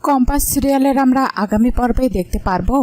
Compass সিরিয়ালের আমরা আগামী পর্বে দেখতে পারবো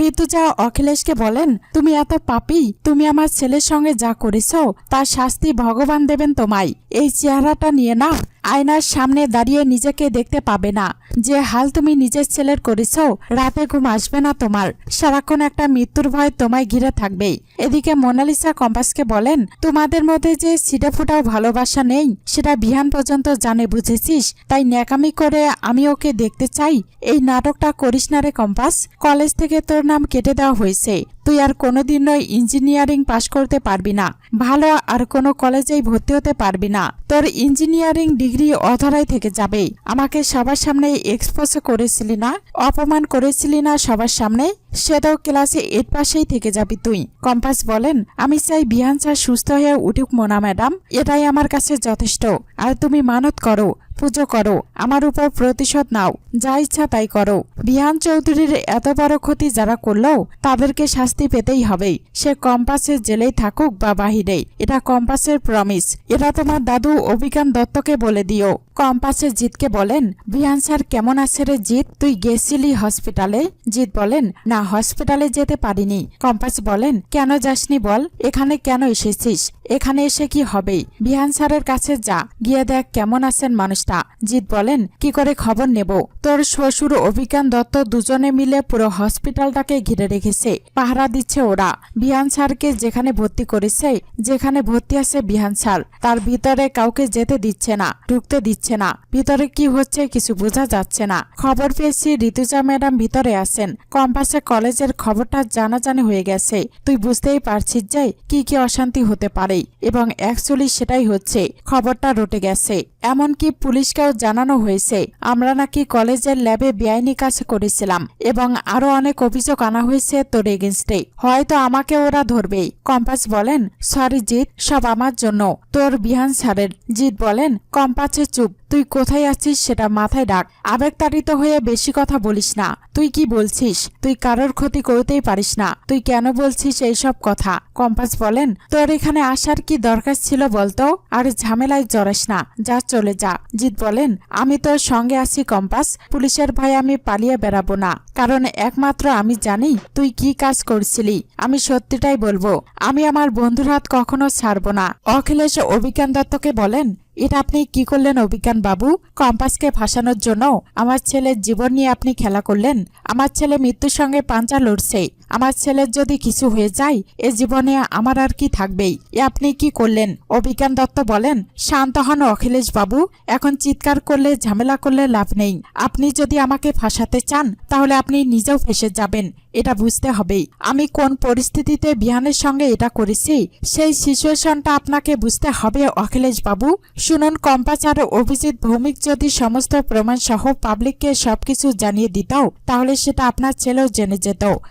ঋতুজা অখিলেশকে বলেন, তুমি এত পাপী, তুমি আমার ছেলের সঙ্গে যা করেছো তার শাস্তি ভগবান দেবেন তোমায়। এই চেহারাটা নিয়ে না আয়নার সামনে দাঁড়িয়ে নিজেকে দেখতে পাবে না। যে হাল তুমি নিজের ছেলের করেছো, রাতে ঘুম আসবে না তোমার, সারাক্ষণ একটা মৃত্যুর ভয় তোমায় ঘিরে থাকবে। এদিকে মোনালিসা কম্পাসকে বলেন, তোমাদের মধ্যে যে ছিটেফোঁটাও ভালোবাসা নেই সেটা বিহান পর্যন্ত জানে, বুঝেছিস? তাই ন্যাকামি করে আমি ওকে দেখতে চাই। এই নাটকটা করিস না রে কম্পাস। কলেজ থেকে তোর নাম কেটে দেওয়া হয়েছে, তুই আর কোনোদিনই ইঞ্জিনিয়ারিং পাশ করতে পারবি না, ভালো আর কোনো কলেজেই ভর্তি হতে পারবি না, তোর ইঞ্জিনিয়ারিং ডিগ্রি অধরাই থেকে যাবে। আমাকে সবার সামনে এক্সপোজ করেছিলি না, অপমান করেছিলি না সবার সামনে, সেটাও ক্লাসে 8 পাশেই থেকে যাবি তুই। কম্পাস বলেন, আমি চাই বিহান স্যার সুস্থ হয়ে উঠুক মোনা ম্যাডাম, এটাই আমার কাছে যথেষ্ট। আর তুমি মানত করো, পুজো করো, আমার উপর প্রতিশোধ নাও, যা ইচ্ছা তাই করো। বিহান চৌধুরীর এত বড় ক্ষতি যারা করলো তাদেরকে শাস্তি পেতেই হবে, সে কম্পাসের জেলেই থাকুক বা বাহিরে। এটা কম্পাসের প্রমিস, এটা তোমার দাদু অভিজ্ঞান দত্তকে বলে দিও। কম্পাসের জিতকে বলেন, বিহান স্যার কেমন আছে রে জিত, তুই গেছিলি হসপিটালে? জিত বলেন, না হসপিটালে যেতে পারিনি। কম্পাস বলেন, কেন যাসনি বল, এখানে কেন এসেছিস? এখানে এসে কি হবে? বিহান স্যারের কাছে যা, গিয়ে দেখ কেমন আছেন মানুষটা। জিত বলেন, কি করে খবর নেব? তোর শ্বশুর অভিজ্ঞান দত্ত দুজনে মিলে পুরো হসপিটালটাকে ঘিরে রেখেছে, পাহারা দিচ্ছে ওরা। বিহান স্যারকে যেখানে ভর্তি করেছে, যেখানে ভর্তি আছে বিহান স্যার, তার ভিতরে কাউকে যেতে দিচ্ছে না, ঢুকতে দিচ্ছে না। ভিতরে কি হচ্ছে কিছু বোঝা যাচ্ছে না। খবর পেয়েছি ঋতুজা ম্যাডাম ভিতরে আছেন। কম্পাসে কলেজের খবরটা জানাজানি হয়ে গেছে। তুই বুঝতেই পারছিস যে কি কি অশান্তি হতে পারে, এবং অ্যাকচুয়ালি সেটাই হচ্ছে। খবরটা রটে গেছে, এমনকি পুলিশকেও জানানো হয়েছে আমরা নাকি কলেজের ল্যাবে বেআইনি কাজ করেছিলাম, এবং আরো অনেক অভিযোগ আনা হয়েছে তোর এগেনস্টে। হয়তো আমাকে ওরা ধরবেই। কম্পাস বলেন, সরি জিৎ, সব আমার জন্য, তোর বিহান স্যারের। জিৎ বলেন, কম্পাসে চুপ, তুই কোথায় আছিস সেটা মাথায় ডাক, আবেগতাড়িত হয়ে বেশি কথা বলিস না। তুই কি বলছিস? তুই কারোর ক্ষতি করতেই পারিস না, তুই কেন বলছিস এইসব কথা? কম্পাস বলেন, তোর এখানে আসার কি দরকার ছিল বলতো? আর ঝামেলায় জড়াস না, যা চলে যা। জিৎ বলেন, আমি তোর সঙ্গে আছি কম্পাস, পুলিশের ভয়ে আমি পালিয়ে বেড়াবো না, কারণ একমাত্র আমি জানি তুই কি কাজ করছিলি। আমি সত্যিটাই বলবো, আমি আমার বন্ধুর হাত কখনো ছাড়বো না। অখিলেশ অভিজ্ঞান দত্তকে বলেন, এটা আপনি কি করলেন অভিজ্ঞান বাবু? কম্পাসকে ফাঁসানোর জন্য আমার ছেলের জীবন নিয়ে আপনি খেলা করলেন। আমার ছেলে মৃত্যুর সঙ্গে পাঞ্জা লড়ছে, আমার ছেলের যদি কিছু হয়ে যায় এ জীবনে আমার আর কি থাকবেই। এ আপনি কি করলেন? অভিজ্ঞান দত্ত বলেন, শান্ত হন অখিলেশ বাবু, এখন চিৎকার করলে ঝামেলা করলে লাভ নেই। আপনি যদি আমাকে ফাঁসাতে চান তাহলে আপনি নিজেও ফেঁসে যাবেন, এটা বুঝতে হবে। আমি কোন পরিস্থিতিতে বিহানের সঙ্গে এটা করেছি সেই সিচুয়েশনটা আপনাকে বুঝতে হবে অখিলেশ বাবু। শুনুন, কম্পাস আর অভিজিৎ ভৌমিক যদি সমস্ত প্রমাণ সহ পাবলিককে সবকিছু জানিয়ে দিত তাহলে সেটা আপনার ছেলেও জেনে যেত।